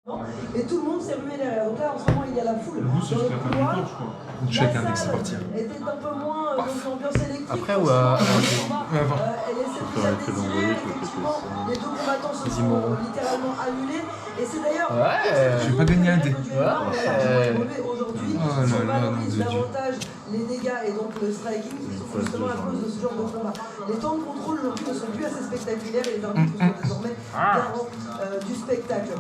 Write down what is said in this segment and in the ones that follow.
Et tout le monde s'est rué derrière. Donc là, en ce moment, il y a la foule dans le couloir. Chacun dès que c'est parti. Était un peu moins dans une ambiance électrique. Après ou avant? Elle essaie plus à désirer. Effectivement, les deux combattants se sont littéralement annulés. Et c'est d'ailleurs. Ouais. J'ai pas gagné un dé. Aujourd'hui, oh là on là, valorise davantage les dégâts et donc le striking, justement à cause de ce genre de combat. Les temps de contrôle aujourd'hui ne sont plus assez spectaculaires et les arbitres sont désormais garants du spectacle.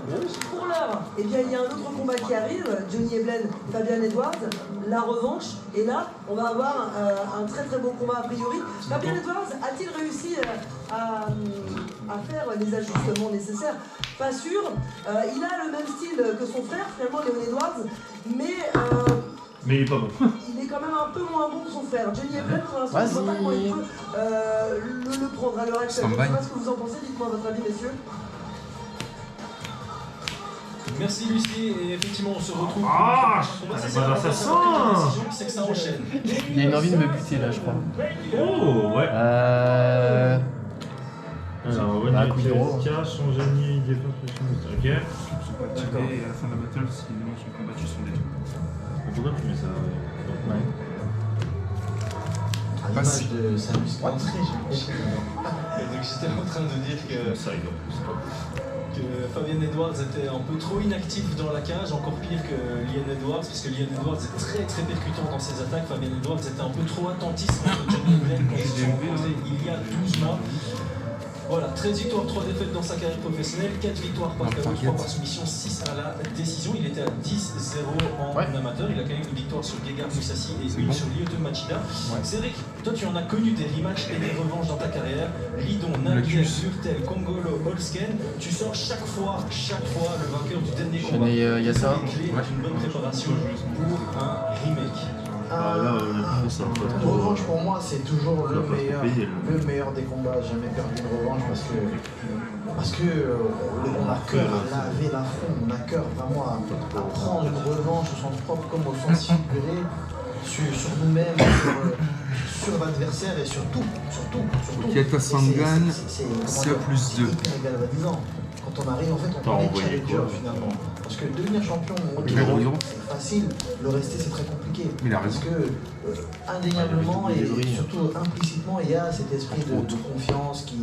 Pour l'heure, eh bien, il y a un autre combat qui arrive, Johnny Eblen, Fabian Edwards, la revanche. Et là, on va avoir un très très beau combat a priori. Fabian Edwards a-t-il réussi à faire les ajustements nécessaires? Pas sûr. Il a le même style que son frère, finalement, Leon Edwards, mais il est pas bon. Il est quand même un peu moins bon que son frère. Johnny Eblen, pour l'instant, je ne vois pas comment il peut le prendre à l'heure actuelle. Je ne sais pas ce que vous en pensez, dites-moi votre avis, messieurs. Merci Lucie, et effectivement on se retrouve. Ah, c'est pas d'assassin. C'est que ça enchaîne. Il y a une envie de me buter là, je crois. Oh, ouais. Alors, Bah, Wanya Kiaska, son génie, défense, ok. D'accord. Et à la fin de la battle, si les noms sont combattus, sont détruits. Pourquoi tu mets ça? À l'image de Samus Entrée, Donc j'étais en train de dire que Fabian Edwards était un peu trop inactif dans la cage, encore pire que Leon Edwards, parce que Leon Edwards est très très percutant dans ses attaques. Fabian Edwards était un peu trop attentiste contre Johnny Eblen quand ils se sont rencontrés il y a 12 mois. Voilà, 13 victoires, 3 défaites dans sa carrière professionnelle, 4 victoires par KO, 3 par soumission, 6 à la décision. Il était à 10-0 en amateur, il a quand même une victoire sur Gegard Mousasi et une sur Lyoto Machida. Cédric, toi tu en as connu des rematchs et des revanches dans ta carrière. Lidon, Nalguer, Zurtel, Kongolo, Holsken, tu sors chaque fois le vainqueur du dernier combat. Il y a ça. Une bonne préparation pour un remake. Une revanche pour moi c'est toujours le meilleur des combats. J'ai jamais perdu une revanche parce que on a cœur à laver la fronde, on a cœur vraiment à prendre une revanche au sens propre comme au sens figuré sur nous-mêmes, sur l'adversaire et surtout. Kiata Sangan, c'est à plus 2. Quand on arrive, en fait, on est challenger finalement. Parce que devenir champion, c'est facile, le rester c'est très compliqué. Parce que indéniablement et surtout implicitement, il y a cet esprit de confiance qui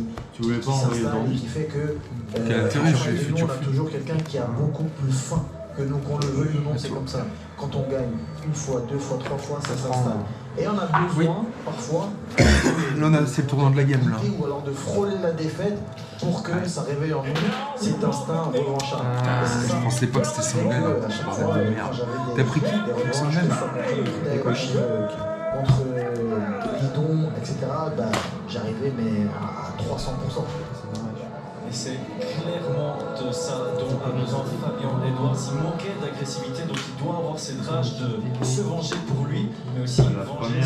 s'installe et qui fait que on a toujours quelqu'un qui a beaucoup plus faim que nous, qu'on le veuille ou non, c'est comme ça. Quand on gagne une fois, deux fois, trois fois, ça s'installe. Et on a besoin, parfois, c'est le tournant de la game là. Ou alors de frôler la défaite pour que ça réveille en nous cet instinct revanchard. Je pensais pas que c'était Sangan. Bordel de merde. T'as pris qui Sangan? Contre Lidon, etc. Bah, j'arrivais mais à 300%. Et c'est clairement de ça dont a besoin Fabian Edwards. Il manquait d'agressivité, donc il doit avoir cette rage de se venger pour lui, mais aussi venger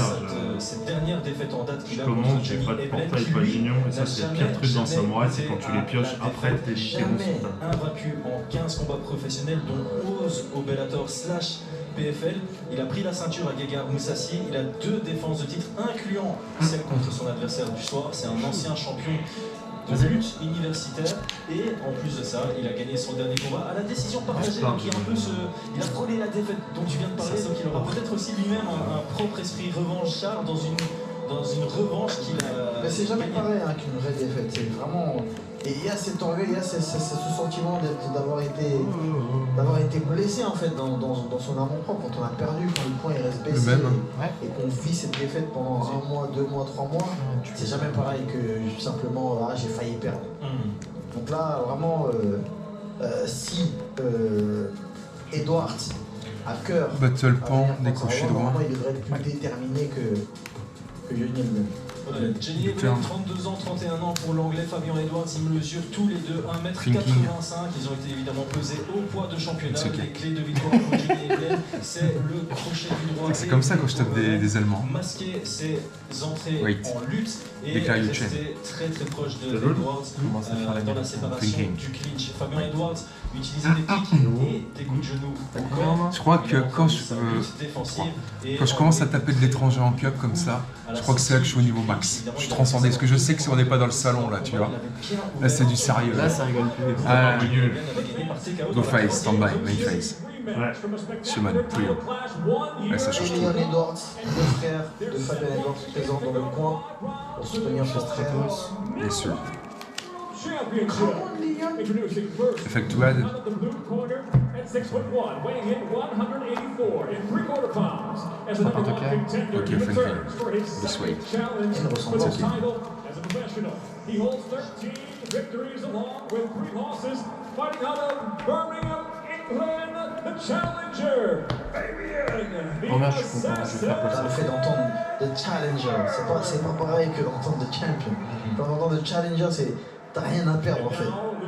cette dernière défaite en date qu'il a contre Johnny Eblen, qui lui n'a jamais pioches après jamais invaincu en 15 combats professionnels, dont 11 au Bellator / PFL. Il a pris la ceinture à Gegard Mousasi, il a 2 défenses de titre, incluant celle contre son adversaire du soir. C'est un ancien champion de lutte universitaire, et en plus de ça, il a gagné son dernier combat à la décision partagée, donc il a frôlé la défaite dont tu viens de parler, donc il aura peut-être aussi lui-même un propre esprit revanchard dans une revanche qu'il a... Mais c'est jamais pareil qu'une vraie défaite, c'est vraiment... Et il y a cet orgueil, il y a ce sentiment d'avoir été blessé en fait dans son amour-propre, quand on a perdu, quand le point il reste baissé et qu'on vit cette défaite pendant 1 mois, 2 mois, 3 mois, c'est jamais pareil que simplement j'ai failli perdre. Donc là vraiment si Edwards a cœur Battle Pan, décroché droit, il devrait être plus déterminé que Johnny Eblen. Johnny Eblen, 32 ans, 31 ans pour l'anglais. Fabian Edwards, ils mesurent tous les deux 1m85. Ils ont été évidemment pesés au poids de championnat. Les clés de victoire pour Johnny Eblen, c'est le crochet du droit. C'est comme ça quand je tape des Allemands. Masquer ses entrées en lutte et rester très très proche de Edwards dans la séparation du clinch. Fabian Edwards utiliser des pics et des coups de genoux au corps. Je crois que quand je commence à taper de l'étranger en cup comme ça, je crois que c'est là que je suis au niveau max. Je suis transcendé, parce que je sais que si on n'est pas dans le salon là, tu vois. Là c'est du sérieux. Là, ça rigole plus. Ah, go face, stand by, main face. Ouais. Schumann, Prio. Là ça change tout. Leon Edwards, le frère de Fabian Edwards présent dans le coin pour soutenir ce frère. Bien sûr. Come on, Leon. Effectuade. N'importe quel. Ok, Franklin. This way. Il ressemble Ok. He holds 13 victories along with 3 losses, fighting out of Birmingham, England, the challenger, Fabian. Oh merde, je suis content, je vais faire T'as le fait d'entendre The Challenger, c'est pas pareil que d'entendre The Champion. Quand t'entends The Challenger, t'as rien à perdre en fait.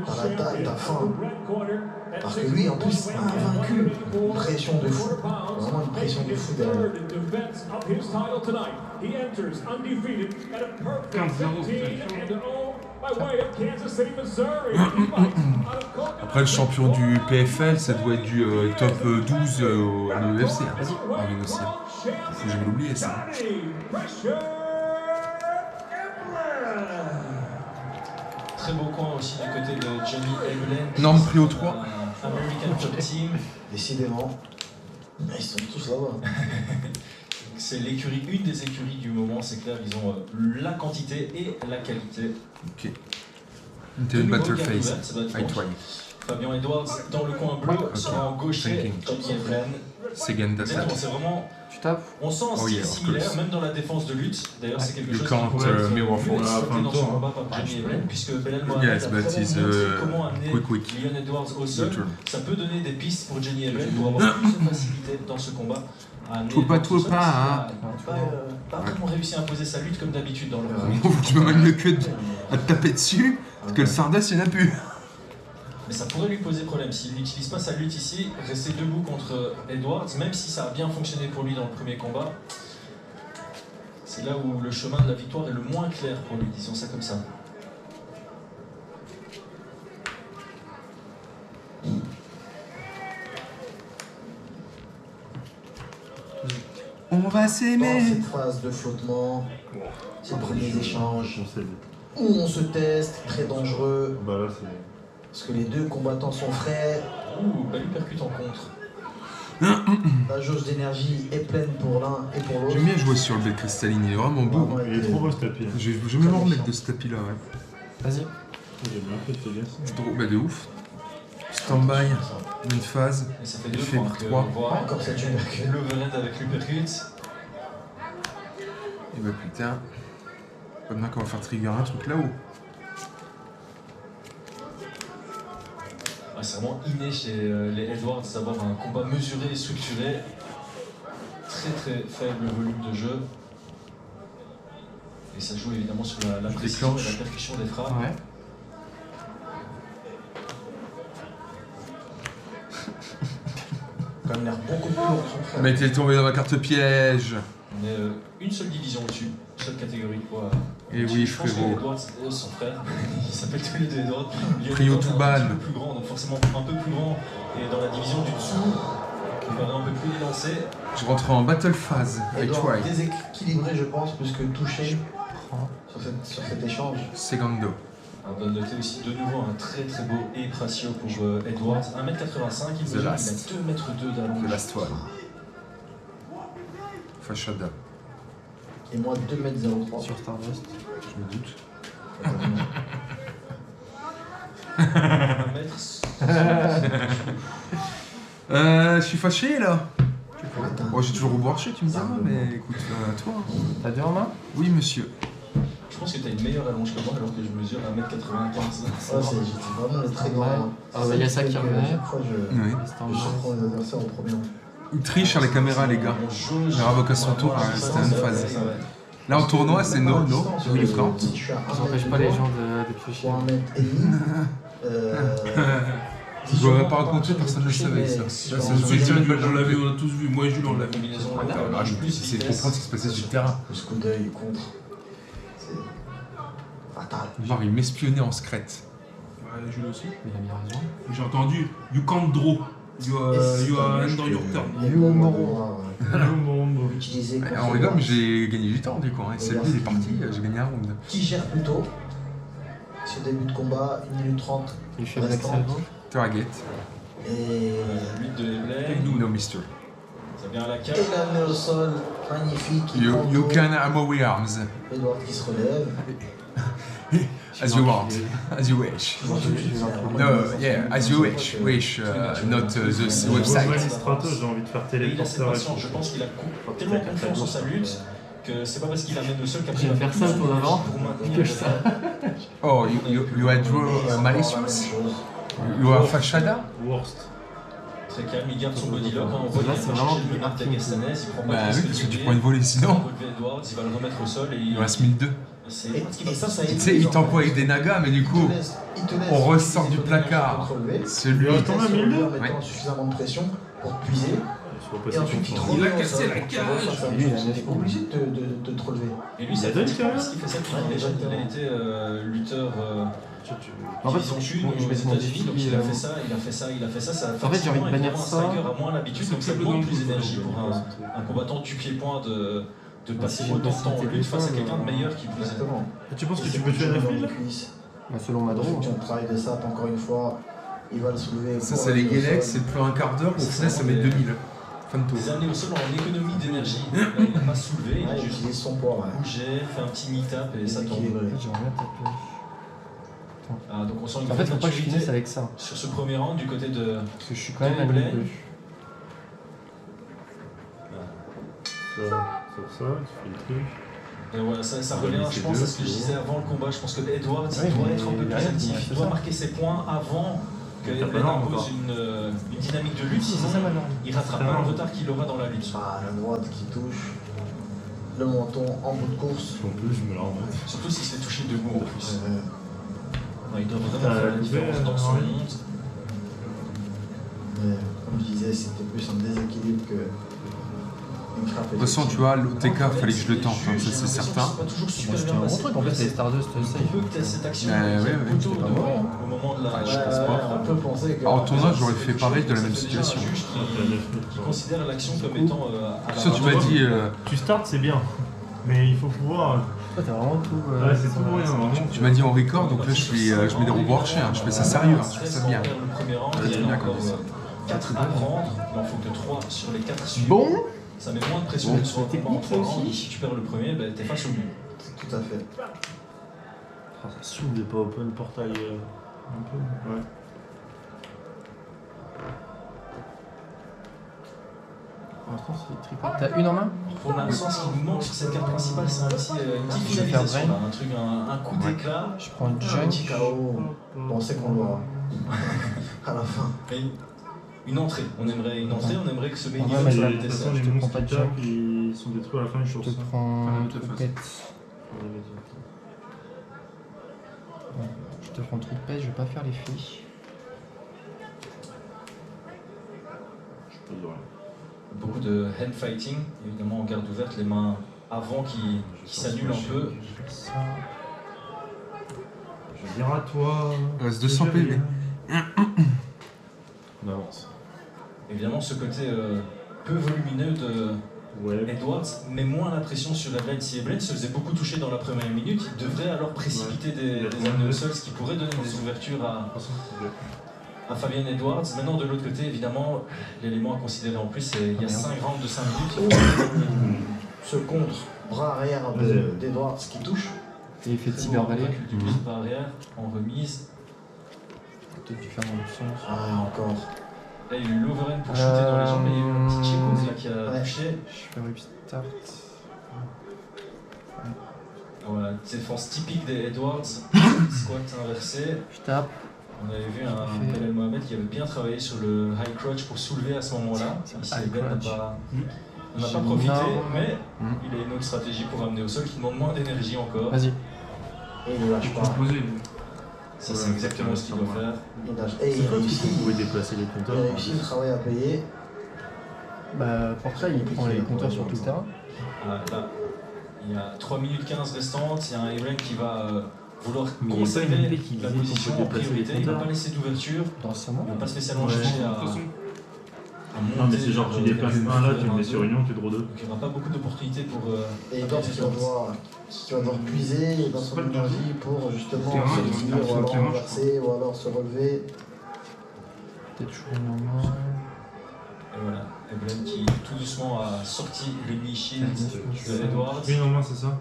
T'as la taille, t'as faim. Parce que lui, en plus, invaincu, une pression de fou. Vraiment une pression de fou derrière. Après le champion du PFL, ça doit être du top 12 à l'UFC. Armin aussi. Faut que je l'oublie ça. Très beau coin aussi du côté de Johnny Eblen. Norme Prio 3. American Top Team. Décidément, ils sont tous là-bas. C'est l'écurie, une des écuries du moment, c'est clair, ils ont la quantité et la qualité. Ok. Une battle face. High twine. Fabian Edwards dans le coin bleu, en gaucher, Johnny Eblen. Seganda C'est Sat. vraiment. Tu tapes? On sent un Oh style yeah, of similaire, course. même dans la défense de lutte. D'ailleurs, c'est quelque You chose can't qui mirror force. sauté dans ce combat par Johnny Eblen, puisque Belal Mohamed Yes, a but très he's bien montré comment amener quick. Leon Edwards au sol. Neutral. Ça peut donner des pistes pour Johnny Eblen pour avoir plus de facilité dans ce combat. à amener Tout pas, Edwards au sol, pas, parce hein. qu'il a pas vraiment réussi à imposer sa lutte comme d'habitude dans le premier Faut que tu me mets mieux que à te taper dessus, parce que le Sardas, il n'y en a plus. Mais ça pourrait lui poser problème. S'il n'utilise pas sa lutte ici, rester debout contre Edwards, même si ça a bien fonctionné pour lui dans le premier combat, c'est là où le chemin de la victoire est le moins clair pour lui, disons ça comme ça. On va Dans s'aimer. cette phase de flottement, ces premiers échanges, où on se teste, très dangereux, Bah là, c'est. parce que les deux combattants sont frais, Ouh, bah lui percute en contre. la jauge d'énergie est pleine pour l'un et pour l'autre. J'aime bien jouer sur le bel cristalline, il est vraiment beau. Vraiment Il est été- trop beau ce tapis. Hein. Je vais me remettre de ce tapis là, ouais. Vas-y. J'ai bien fait, c'est bien ça. C'est trop, bah de ouf. Stand-by, une phase. Et ça fait Il deux fait points pour que trois. on voit Encore cette uppercut. l'overhead avec l'uppercut. Et bah putain. Pas demain qu'on va faire trigger un truc là-haut. Ah, c'est vraiment inné chez les Edwards d'avoir un combat mesuré et structuré. Très très faible volume de jeu. Et ça joue évidemment sur la Je précision et déclenche. la percussion des frappes. Ouais. Quand même l'air beaucoup plus lourd que son frère. Mais t'es tombé dans ma carte piège. On est une seule division au-dessus, une seule catégorie. Quoi. Et oui, Je pense que frérot. Edwards, son frère, il s'appelle tous les deux Edwards. Leon Prio Edwards est Touban. un petit peu plus grand, donc forcément un peu plus grand. Et dans la division du dessous, il paraît un peu plus élancé. Je rentre en battle phase. I Edouard try. déséquilibré, je pense, plus que touché sur cet échange. Segundo. On doit noter aussi de nouveau un très très beau hip ratio pour Edwards. 1m85, il The mesure, last. il a 2m2 d'allonge. The last one. Fashada. Et moi 2m03. Sur Stardust. Je me doute. 1m. Je suis fâché là. Bon, j'ai toujours remarché, tu me diras, mais écoute, à toi. T'as deux en main? Oui, monsieur. Je pense que tu as une meilleure allonge que moi alors que je mesure 1m95. J'étais vraiment le très grand. Ouais. Ah bah, y a ça qui revenait. À chaque fois, Oui. je surprends les adversaires en premier. Il triche sur les caméras, les gars. On Ravoc à son tour, hein, c'était une phase. Là, en tournoi, c'est no, will count. Ça empêche pas les gens de piocher. Pour 1m5. Je ne vais pas raconter, personne ne le savait ça. Ça se fait tirer une balle dans la vue, on a tous vu. Moi et Jules, on l'a vu. combinaison Ah, je vais essayer de comprendre ce qui se passait sur le terrain. Le coup d'œil contre. C'est fatal. Voir, il m'espionnait en secrète. Jules aussi. Il a mis raison. J'ai entendu You can't draw. You are under your turn. Utilisé En rigole, mais j'ai gagné du temps du coup. Hein. C'est lui, il est parti, j'ai gagné un round. Qui gère plutôt ce début de combat, 1 minute 30. Il fait l'accent. Target. Et Lutte de Eblay. No mister. Ça vient à la cage. il la met au sol, magnifique. Il You prend can ammo with arms. Edward qui se relève. As you want, as you wish. No, yeah, as you wish, not the website. Strato, j'ai envie de faire Et il a cette téléporteur. patience. Je pense qu'il a tellement confiance en sa lutte que c'est pas parce qu'il amène au sol qu'après Je vais faire ça pour avant. Que je ça. Oh, you are draw malicious? You are fachada? Worst. Très calme, il garde son body lock. On voit Là, qu'il c'est va vraiment chercher le du marque d'Agastanes, il prend pas Bah de oui, risque parce que de tu lever. prends une volée Il va sinon. relever Edwards, il va le remettre au sol et Il reste 1002. c'est Et ça Tu sais, il t'envoie avec des nagas, mais du coup, on ressort du placard. C'est lui. Il quand même, il le- en mettant suffisamment de pression pour te puiser. Sois pas Et ensuite, si il te content. remet Il a au cassé sol la pour te cage. refaire ça. Et lui, il a Il est obligé de te relever. Et lui, ça Il a fait donné, quand même. parce qu'il fait ça depuis déjà. Il a été lutteur En fait, division sud faut que je aux mette mon États-Unis, défi. donc il a fait ça, il a fait ça, il a fait ça. Ça En fait, j'ai envie de bannir un ça. striker a moins l'habitude, donc ça demande plus d'énergie pour un combattant du pied-point de passer Si autant de j'ai temps en une lutte face à téléphone, quelqu'un de meilleur qui plus est. Exactement. Tu penses que Et tu c'est peux tuer dans la les fille là cuisses. Selon ma Il drôle. faut que tu travailles des sapes encore une fois. Il va le soulever. Ça, pour c'est les rester au Galex, sol. c'est plus un quart d'heure, au final, ça met 2000. Fin de tour. Les amener au sol en économie d'énergie. Là, il n'a pas soulevé, il a Ouais, il juste utilise son poids. Ouais. bougé, fait un petit knee-tap et ça tombe. Équilibré. J'aimerais bien taper. Ah, donc on sent une En fait, faut vraie pas que je maturité finisse avec ça. sur ce premier round du côté de. Parce que je suis quand même à niveau 2. Ça, tu fais le truc. Et voilà, ça revient, je pense, à ce que je disais avant le combat. Je pense que Edwards Ouais, doit mais être un peu plus ouais, actif, c'est il doit ça. marquer ses points avant que Mais t'as pas Eblay l'arme impose encore. une dynamique de lutte, sinon ça maintenant. il rattrape pas le retard qu'il aura dans la lutte. Ah, la droite qui touche. Le menton en bout de course. En plus, je me la remets. Surtout s'il se fait toucher debout en plus. Euh, Ouais, il doit vraiment faire la différence dans son monde. mais comme je disais, c'était plus un déséquilibre que une frappe. De toute façon, tu vois, l'OTK, fallait que je le tente, hein, ça c'est certain. C'est pas toujours super C'était bien un bon passé. truc en fait, c'est Stardust Il safe. peut que tu aies cette action Ouais, qui ouais, est ouais, plutôt c'était pas devant mauvais, au moment de la. Ouais, je pense pas. On peut penser que. Alors, en tournoi, j'aurais Ça fait pareil de la même ça fait déjà situation. un juge qui considère l'action comme étant à la Ça, tu m'as barre. dit, Tu starts, c'est bien. Mais il faut pouvoir. Toi, t'as vraiment tout. Ouais, c'est tout pour rien. Vraiment. tu m'as dit en record, donc là, je mets des robots archers, hein, je fais ça sérieux, hein, je fais ça bien. Le premier round, Ouais, il y c'est en a bien encore comme ça. 4 à prendre. Il en faut que 3 sur les 4 suivants. Bon, Ça met moins de pression Bon, que sur un c'est combat en technique, 3 ça aussi. rounds. Si tu perds le premier, ben, t'es face au mur. Tout à fait. Ah, ça s'ouvre de pas open portail un peu. Ouais. pour l'instant, c'est triple. T'as une en main? Pour l'instant, ce qui nous manque sur cette carte principale, c'est une petite Je vais faire finalisation, drain. là, un truc, un coup d'éclat. Je prends une Un junk. petit KO. On sait qu'on l'aura. À la fin. Et une entrée. On aimerait une entrée, on aimerait que ce main Ouais, event mais soit là, le De toute dessert. façon, je les te monstres prends pas qui de tapent, ils sont détruits à la fin du Je jour. te prends Ah, une tout à fait. trompette. Ouais, je te prends trompette, je vais pas faire les filles. Je peux rien. Beaucoup de hand fighting, évidemment en garde ouverte, les mains avant qui s'annulent un peu. Je fais ça. Je vais dire à toi. Il reste 200 PV. On avance. Évidemment, ce côté peu volumineux de Ouais. Edwards met moins la pression sur Eblay. Si Eblay se faisait beaucoup toucher dans la première minute, il devrait alors précipiter des amenés au sol, ce qui pourrait donner des ouvertures à Fabian Edwards. Maintenant, de l'autre côté, évidemment, l'élément à considérer en plus, c'est qu'il y a 5 rounds de 5 minutes. Ce contre, bras arrière d'Edwards qui touche. Et il fait C'est cyber bon, balai. recul du plus par arrière, en remise. Peut-être dû faire dans le sens. Ah, encore. Là, il y a eu l'overhand pour shooter dans les jambes, mais il y a eu un petit check là qui a Ouais. touché. Je fais restart. Voilà, défense typique des Edwards, squat inversé. Je tape. On avait vu un Belal Mohamed qui avait bien travaillé sur le high crotch pour soulever à ce moment-là. C'est un Ici, high Ben n'a crotch. pas, on n'a J'ai pas profité, énorme. mais Mm. il a une autre stratégie pour amener au sol qui demande moins d'énergie encore. Vas-y. Et il ne lâche pas. Ça, c'est exactement ce qu'il doit faire. Il lâche. Et il réussit. Vous pouvez déplacer les Il compteurs. réussit le travail à payer. Bah, pour ça, il prend les compteurs sur tout le terrain. Ah, là, il y a 3 minutes 15 restantes. Il y a un Evelyn qui va vouloir Mais il y a pas conserver une idée qui la disait qu'on position peut en déplacer priorité, les il ne va compteurs. pas laisser d'ouverture, Dans ce il ne moment. va pas spécialement Ouais. chercher à Non, mais c'est genre tu déplaces un là, tu le mets sur une, tu draws 2. Donc il n'y aura pas beaucoup d'opportunités pour. Et Edwards qui va devoir puiser dans son énergie pour justement Clairement, se il dire, va ou alors clairement, renverser, ou alors se relever. Peut-être toujours normal. Et voilà, Evelyn qui tout doucement a sorti le knee shield de Edwards. Oui, non, c'est ça.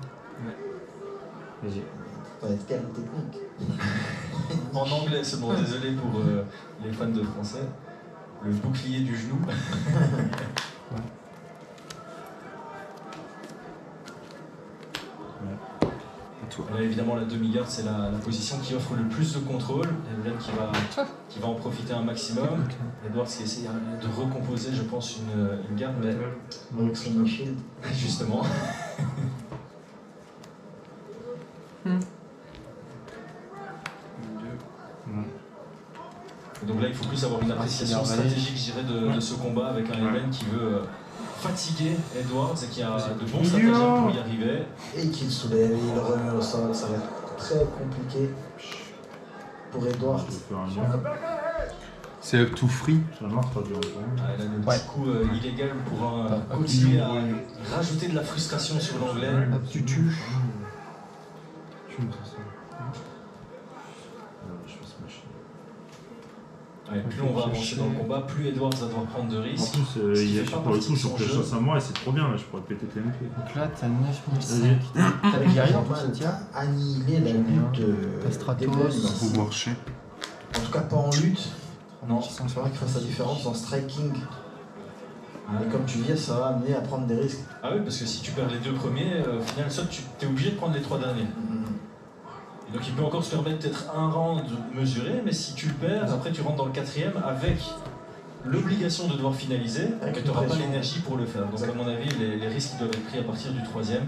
Vas-y. Ça va être calme technique. En anglais seulement, désolé pour les fans de français. Le bouclier du genou. Là, évidemment, la demi-garde, c'est la position qui offre le plus de contrôle. Evelyn qui va en profiter un maximum. Edwards qui essaie de recomposer, je pense, une garde, mais Donc c'est une shield. justement. Donc là, il faut plus avoir une appréciation stratégique, je dirais, de ce combat avec un Evelyn qui veut fatiguer Edwards et qui a de bons stratagèmes pour y arriver. Et qu'il soulève, il le remet au sol, ça va être très compliqué pour Edwards. C'est up to free. Ça marche pas dur. Ah, là, le petit coup illégal pour continuer à rajouter de la frustration sur l'anglais. Hop, tu tues. Tu me fais ça. Je fais ce machin. Ouais, plus on va avancer dans le combat, plus Edwards va devoir prendre de En risques. plus, il y a pour le coup, je fais jeu. chose à moi et c'est trop bien là, je pourrais péter tes MP. Donc là, t'as 9005. Vas-y. T'as les guerriers en plus, normal, tiens. annihiler la lutte T'as Stratos. d'Evelyn. Pour marcher. En tout cas pas en lutte. Non. C'est vrai qu'il fasse la différence en striking. Et comme tu dis, ça va amener à prendre des risques. Ah oui, parce que si tu perds les deux premiers, au final, soit tu es obligé de prendre les trois derniers. Et donc il peut encore se permettre peut-être un round mesuré, mais si tu le perds, après tu rentres dans le quatrième avec l'obligation de devoir finaliser, Avec et une tu n'auras pas pression. l'énergie pour le faire. Donc à mon avis, les risques doivent être pris à partir du troisième,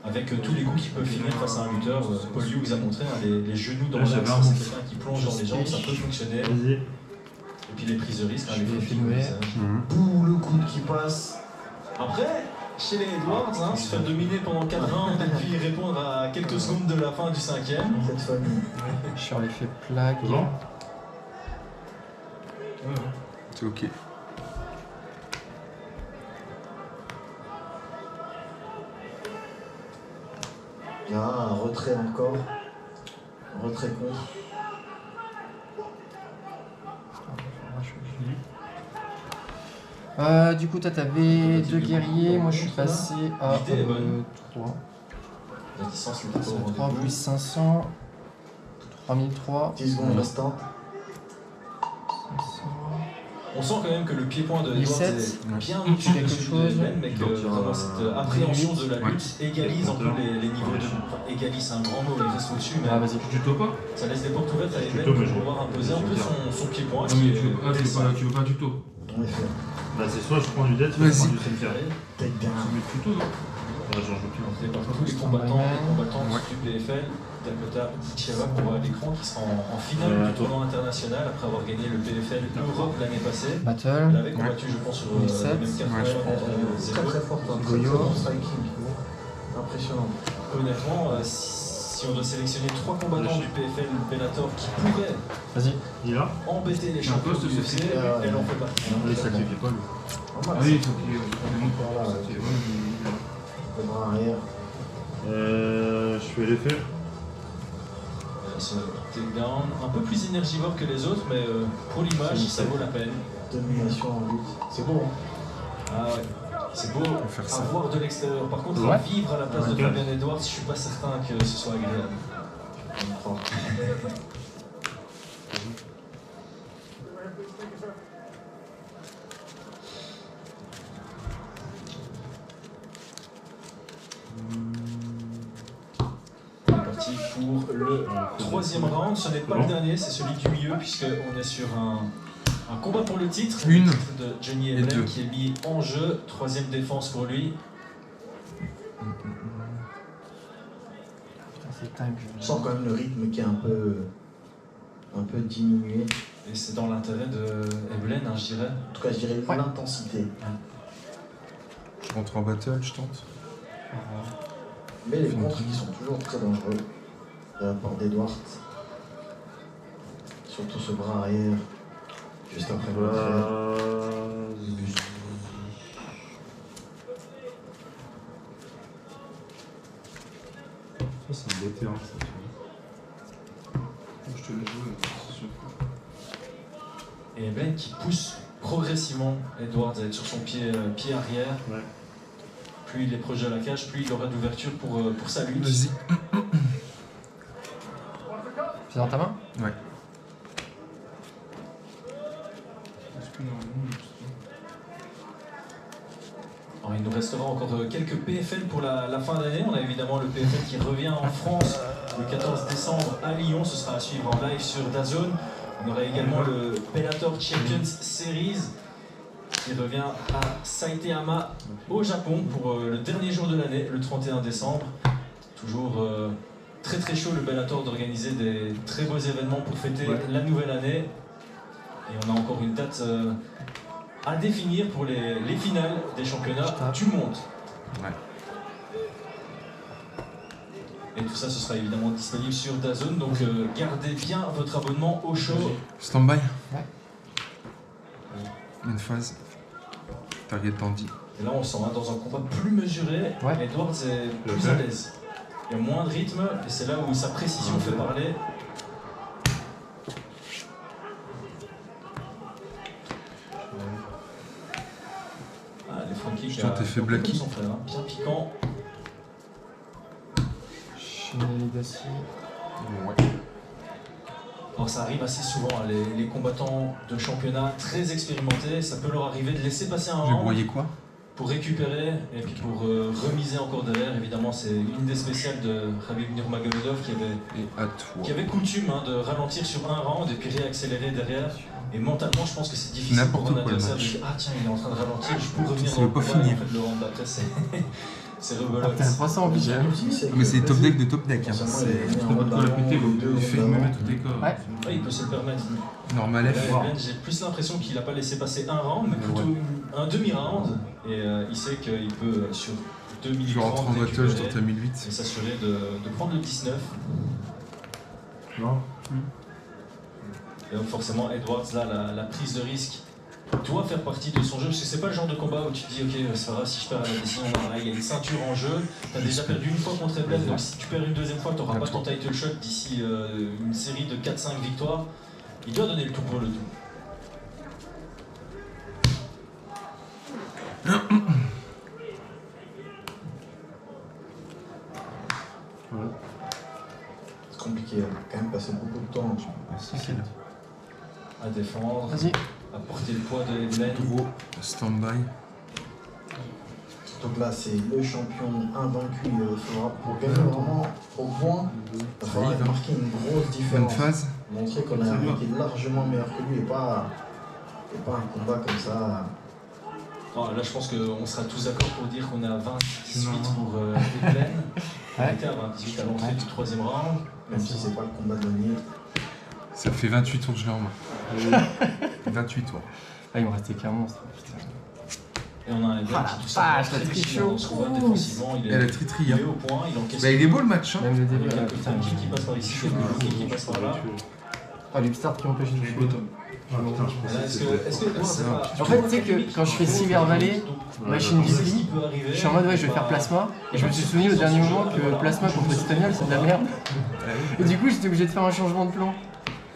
avec tous les coups qui peuvent finir face à un lutteur. Paul Hughes a montré hein, les genoux dans l'axe, ça, c'est quelqu'un qui plonge dans les jambes, ça peut fonctionner. Vas-y. Et puis les prises de risque, hein, Je les vais faux filmer. visage. Bouh, le coude qui passe. Après, chez les Edwards, hein, se faire dominer pendant 4 rounds et puis répondre à quelques secondes de la fin du cinquième. Cette famille. Sur l'effet plaque. C'est bon. C'est ok. Il y a un retrait encore. Un retrait contre. Du coup, toi, t'avais 2 guerriers. Moi, je suis passé à L'idée est bonne. 3. La distance n'est pas au 3 rendez-vous. plus 500. 3003. 10 secondes restantes. 500. On sent quand même que le pied-point de Edwards 17. est bien au-dessus de Quelque celui de chose. Evelyn, mais que vraiment cette appréhension de la lutte égalise un peu les niveaux de... Enfin, égalise, c'est un grand mot, il reste au-dessus, mais Ah, vas-y. Tu tuto pas? ça laisse des portes ouvertes à Evelyn tuto, mais pour je- pouvoir imposer un peu son pied-point. Ah, mais tu veux pas un tuto. En effet. Bah, c'est soit je prends du dead, soit je Vas-y. prends du cimetière. Take down. Tu mets tuto, non? Ouais, j'en joue plus. Par tous les combattants du PFL, Dakota Dicheva qu'on voit à l'écran, qui sera en finale du tournoi international après avoir gagné le PFL Europe l'année passée. Elle Battle. avait combattu, je pense, sur le 17. même carte Ouais, je Très très fort. Très très Goyo. bon striking. Impressionnant. Honnêtement, si on doit sélectionner 3 combattants du PFL Bellator qui pourraient Vas-y. Il est là? embêter les champions poste, du UFC, c'est- elle en fait partie. Il sacrifie pas, lui. Normal, Oui, ça. faut qu'il Voilà, c'était- le bras arrière. Je fais l'effet. Ce takedown un peu plus énergivore que les autres, mais pour l'image, ça vaut la peine. Domination en lutte. C'est beau, hein. Ah ouais, c'est beau faire à ça. voir de l'extérieur. Par contre, Ouais. à vivre à la place de Ok. Fabian Edwards, je suis pas certain que ce soit agréable. On y croit. On est parti pour le troisième round. Ce n'est pas le dernier, c'est celui du milieu, puisqu'on est sur un combat pour le titre. Une Le titre de Johnny et Evelyn deux. qui est mis en jeu. Troisième défense pour lui. Putain, c'est time. On sent quand même le rythme qui est un peu diminué. Et c'est dans l'intérêt de Evelyn, hein, je dirais. En tout cas, je dirais Ouais. l'intensité. Je rentre en battle, je tente. Mais les contres qui sont toujours très dangereux. de la part d'Edwards. Surtout ce bras arrière, juste après le Ça, c'est un beau terrain, ça. Je te l'ai joué, c'est sûr. Et Eblen qui pousse progressivement Edwards à être sur son pied arrière. Ouais. Plus il est proche de la cage, plus il aura d'ouverture pour sa lutte. Vas-y. C'est dans ta main? Ouais. Alors, il nous restera encore quelques PFL pour la fin d'année. On a évidemment le PFL qui revient en France le 14 décembre à Lyon. Ce sera à suivre en live sur DAZN. On aura également le Bellator Champions Series qui revient à Saitama au Japon pour le dernier jour de l'année, le 31 décembre. Toujours très très chaud le Bellator d'organiser des très beaux événements pour fêter la nouvelle année. Et on a encore une date à définir pour les finales des championnats du monde. Ouais. Et tout ça, ce sera évidemment disponible sur DAZN, donc gardez bien votre abonnement au show. Stand-by. Ouais. Une phase. Target Dandy. Et là, on sent dans un combat plus mesuré, Ouais. Edwards est plus à l'aise. Il y a moins de rythme, et c'est là où sa précision fait parler. Ah, les front kicks, Putain, t'es fait blacky. son frère, hein, bien piquant. Chenille d'acier. Ouais. Alors ça arrive assez souvent, hein, les combattants de championnat très expérimentés, ça peut leur arriver de laisser passer un J'ai round broyé quoi? pour récupérer et puis pour remiser encore derrière. Évidemment, c'est une des spéciales de Khabib Nurmagomedov qui Et à toi. avait coutume de ralentir sur un round et puis réaccélérer derrière. Et mentalement, je pense que c'est difficile pour N'importe un quoi, le adversaire de match. dire ah tiens, il est en train de ralentir, je peux revenir Ça dans le veut pas combat. Et finir. en fait, le round d'après, c'est Ah, rebelote. t'as 300 obligé. Mais c'est top deck de top deck. Hein. Forcément, C'est il est en mode Pour la péter, ballon, il deux fait ballons. même tous tes corps. Ouais. Ouais, il peut se le permettre. normal Là, F. Ben, j'ai plus l'impression qu'il n'a pas laissé passer un round, mais Ouais. plutôt un demi-round. Et il sait qu'il peut, sur 2 minutes Je rentre en 30, battle, je récupérer tente à 1008. et s'assurer de prendre le 19. Non. Et donc forcément, Edwards, là, la prise de risque doit faire partie de son jeu, parce que c'est pas le genre de combat où tu te dis ok, c'est pas grave si je perds à la décision, non, là, il y a une ceinture en jeu, tu as déjà perdu une fois contre Eblen, donc si tu perds une deuxième fois, tu n'auras pas ton title shot d'ici une série de 4-5 victoires. Il doit donner le tout pour le tout. C'est compliqué, il a quand même passé beaucoup de temps À défendre, Vas-y. à porter le poids de Eblen. Gros stand-by. Donc là, c'est le champion invaincu. Il faudra, pour gagner vraiment au point, il va falloir marquer une grosse Bonne différence. phase. Montrer qu'on a un mec qui est largement meilleur que lui et pas un combat comme ça. Non, là, je pense qu'on sera tous d'accord pour dire qu'on est à 28 pour Eblen. On Ouais. était à 28 à l'entrée du troisième round. Même si c'est pas le combat de l'année. Ça fait 28 tours que je l'ai en main. 28 tours. Ah, il me restait qu'un monstre. Putain. Et on a un Eblen Ah, qui tout la vache, simplement la très triche vigilant dans ce combat. Défensivement, il Elle a est tri-tri. Hein. au point, il encaisse. Bah, il est beau le match. Hein. Même le Il y début, a quelques putain. front kicks qui passent par ici, quelques low kicks qui passent par là. Ah, l'upstart qui m'empêche de Je tuer. suis bottom. Ah putain, je Et pensais là, que est-ce c'était. que Edouard, c'est pas. En fait, tu sais que quand je fais Silver Valley, machine C'est ce qui VP, peut arriver. je suis en mode ouais, je vais faire plasma. Et je me suis souvenu au dernier moment que plasma contre Titanial, c'est de la merde. Et du coup, j'étais obligé de faire un changement de plan.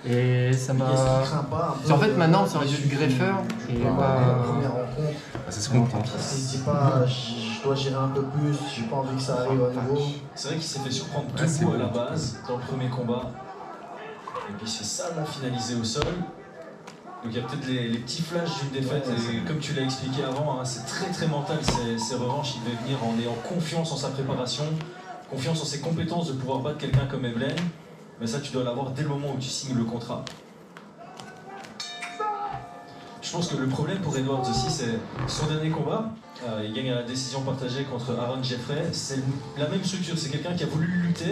Et ça m'a. Est-ce qu'il craint pas un peu En fait, maintenant, ça aurait dû être greffeur. Et la pas. première rencontre, Ah, ça se comprend. parce qu'il se dit pas, je dois gérer un peu plus, j'ai pas envie que ça arrive à nouveau. C'est vrai qu'il s'est fait surprendre Ouais, c'est tout à la bon. base, dans le premier combat. Et puis c'est ça, là, finalisé au sol. Donc il y a peut-être les petits flashs d'une défaite. Et comme tu l'as expliqué avant, hein, c'est très très mental ces revanches. Il devait venir en ayant confiance en sa préparation, confiance en ses compétences de pouvoir battre quelqu'un comme Eblen. Mais ça, tu dois l'avoir dès le moment où tu signes le contrat. Je pense que le problème pour Edwards aussi, c'est son dernier combat. Il gagne à la décision partagée contre Aaron Jeffrey. C'est la même structure, c'est quelqu'un qui a voulu lutter